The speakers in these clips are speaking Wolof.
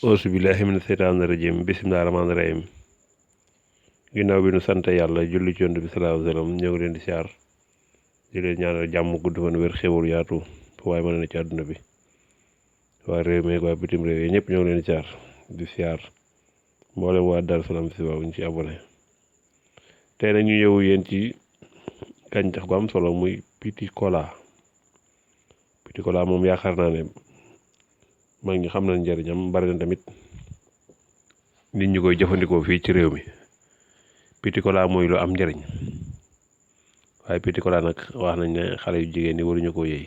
auzu billaahi mina seytaani rajiim bismillaahi rahmaani rahiim ginnaaw bi nu sant yàlla julli ci Yonent bi sallallaahu alayhi wa sallam ñoo ngi leen di siyaar di leen ñaanal jàmm gudd fan wér xéwal yaatu fu waaye mën na ci àdduna bi waa réew mi waa bitim réew yi ñëpp ñoo ngi leen di siyaar mboolem waa Darou Salam si waaw ñu ci abonné tey nag ñu ñëw yéen ci gàncax gu am solo muy petit cola moom yaakaar naa ne mag ñi xam nañ njëriñam bari na tamit nit ñi koy jëfandikoo fii ci réew mi petit cola mooy lu am njëriñ waaye petit cola nag wax nañ ne xale yu jigéen ñi waruñu ko yëy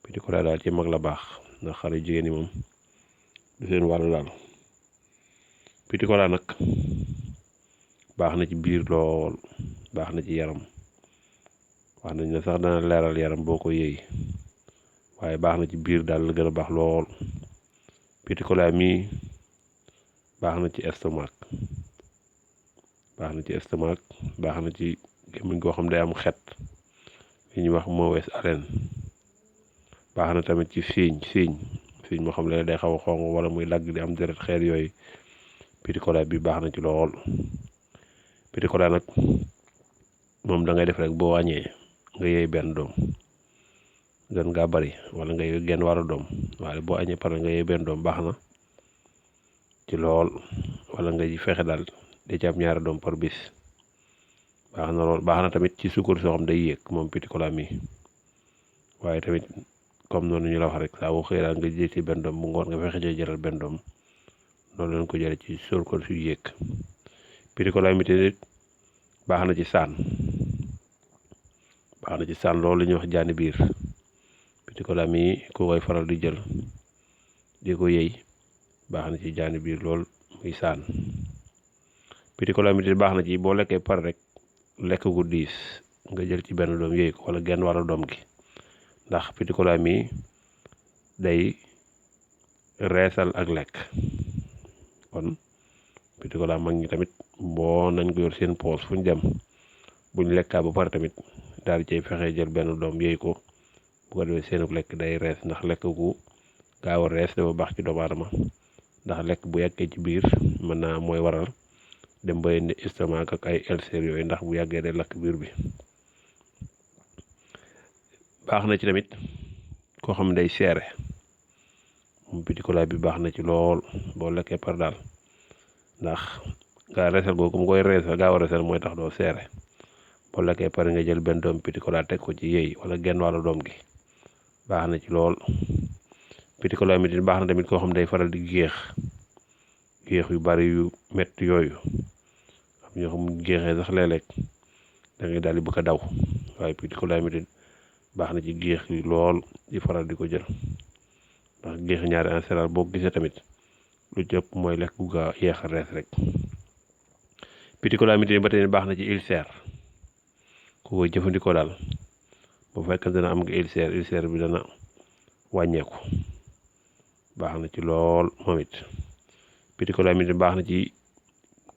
petit cola daal ci mag la baax ndax xale yu jigéen ñi moom du seen wàllu daal petit cola nag baax na ci biir lool baax na ci yaram wax nañ ne sax dana leeral yaram boo ko yëy waaye baax na ci biir daal la gën a baax lool petit cola mii baax na ci estomac baax na ci gémmiñ goo xam day am xet li ñuy wax mauvaise haleine baax na tamit ci siiñ moo xam ne day xaw a xonq wala muy lagg di am deret xeer yooyu petit cola bi baax na ci lool petit cola nag moom da ngay def rek boo wàññee nga yëy benn doom gën ngaa bari wala nga yëy genn wàllu doom waaye boo añee pare nga yëy benn doom baax na ci lool wala nga fexe daal di ci am ñaari doom par bis baax na lool baax na tamit ci suukar soo xam day yéeg moom petit cola mi waaye tamit comme noonu ñu la wax rek saa boo xëy daal nga jël ci benn doom bu ngoon nga fexe cee jëlal benn doom noonu leen ko jëlee ci suukar su yéeg petit cola mi tamit baax na ci saan loolu la ñuy wax jaani biir petit cola mi ku koy faral di jël di ko yëy baax na ci jaani biir lool muy saan petit cola mi baax na ci boo lekkee pare rek lekk gu diis nga jël ci benn doom yëy ko wala genn wàllu doom gi ndax petit cola mi day reesal ak lekk kon petit cola mag ñi tamit boo nañ ko yor seen poos fu ñu dem buñ lekkaa ba pare tamit daal di cay fexe jël benn doom yëy ko bu ko defee seenu lekk day rees ndax lekk gu gaaw a rees dafa baax ci doomu aadama ndax lekk bu yàggee ci biir mën naa mooy waral dem ba indi estomac ak ay ulcères yooyu ndax bu yàggee day lakk biir bi baax na ci tamit koo xam ne day seere moom petit cola bi baax na ci lool boo lekkee par daal ndax gaa reesal googu mu koy reesal gaaw a reesal mooy tax doo seere boo lekkee pare nga jël benn doom petit cola teg ko ci yëy wala genn wàllu doom gi baax na ci lool petit cola mi baax na tamit koo xam day faral di géex yu bari yu metti yooyu xam ñoo xam géexee sax léeg-léeg da ngay daal di bëgg a daw waaye petit cola mi baax na ci géex yi lool di faral di ko jël ndax géex ñaari en général boo gisee tamit lu ci ëpp mooy lekk gu gaa yeex a rees rek petit cola mi ba tey baax na ci ulcère ku koy jëfandikoo daal bu fekkee dana am nga ulcère bi dana wàññeeku baax na ci lool moom it petit cola mi baax na ci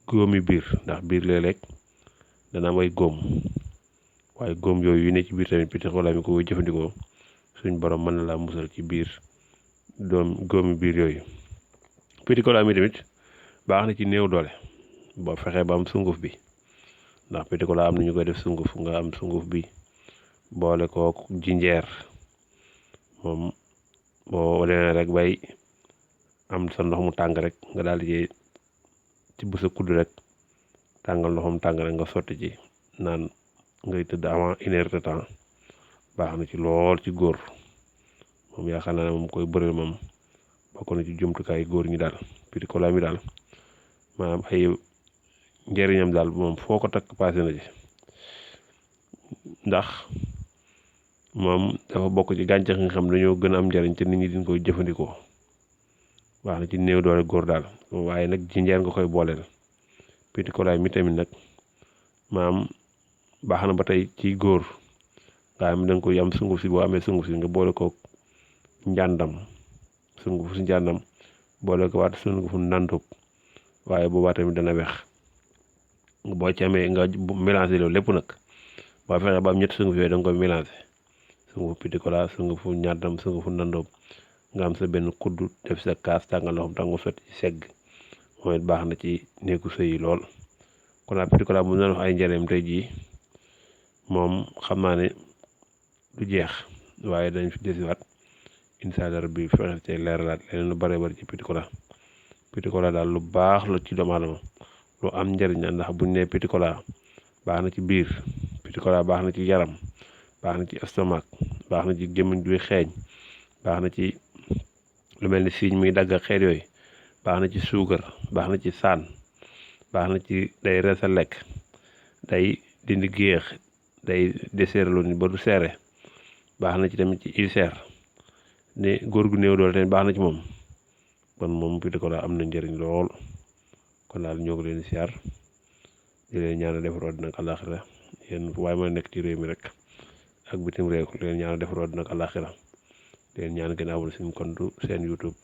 góomi biir ndax biir léeg-léeg dana am ay góom waaye góom yooyu yu ne ci biir tamit petit cola mi ku koy jëfandikoo suñ borom mën na laa musal ci biir góomi biir yooyu petit cola mi tamit baax na ci néew doole boo fexee ba am sunguf bi ndax petit cola am na ñu koy def sunguf nga am sunguf bi boole kook jinjeer moom boo demee rek bay am sa ndox mu tàng rek nga daal di ci bu sa kudd rek tàngal ndoxam tàng rek nga sotti ci naan ngay tëdd avant 1 heure de temps baax na ci lool ci góor moom yaakaar naa ne moom koy bëreel moom bokk na ci jumtukaay góor ñi daal petit cola mi daal maanaam ay njëriñam daal moom foo ko takk passé na ci ndax moom dafa bokk ci gàncax nga xam dañoo gën a am njëriñ te nit ñi diñ koy jëfandikoo baax na ci néew doole góor daal waaye nag jinjeer nga koy booleel petit cola mi tamit nag maam baax na ba tey ci góor nga xam da nga koy am sunguf si boo amee sunguf si nga boole ko njàndam boole ko waat sungufu nandub waaye boobaa tamit dana weex boo ci amee nga mélangé loolu lépp nag boo fexe ba am ñetti sunguf yooyu da nga koy mélangé sungufu petit cola sungufu njàndam sungufu nandub nga am sa benn kudd def sa kaas tàngal ndoxam tàng sotti ci segg mooy baax na ci néegu sëy yi lool. kon daal petit cola bu ñu doon wax ay njëriñam tey jii moom xam naa ne du jeex waaye dañ fi desiwaat incha allah rabbi fexe te leeralaat leneen lu bare bari ci petit cola. petit cola daal lu baax la ci doomu aadama lu am njëriñ la ndax buñ ne petit cola baax na ci biir petit cola baax na ci yaram baax na ci estomac baax na ci gémmiñ duy xeeñ baax na ci lu mel ni siiñ muy dagg xeet yooyu baax na ci suukar baax na ci saan baax na ci day reesal lekk day dindi géex day deseerlu ni ba du seere baax na ci tamit ci ulcère ne góor gu néew doole tamit baax na ci moom kon moom petit cola am na njëriñ lool kon daal ñoo ngi leen di siyaar di leen ñaanal defaroo dina ak àllaaxira yéen waaye ma nekk ci réew mi rek ak bitim réew di leen ñaanal defaroo dina ak àllaaxira di leen ñaan gën a abonné suñu compte seen YouTube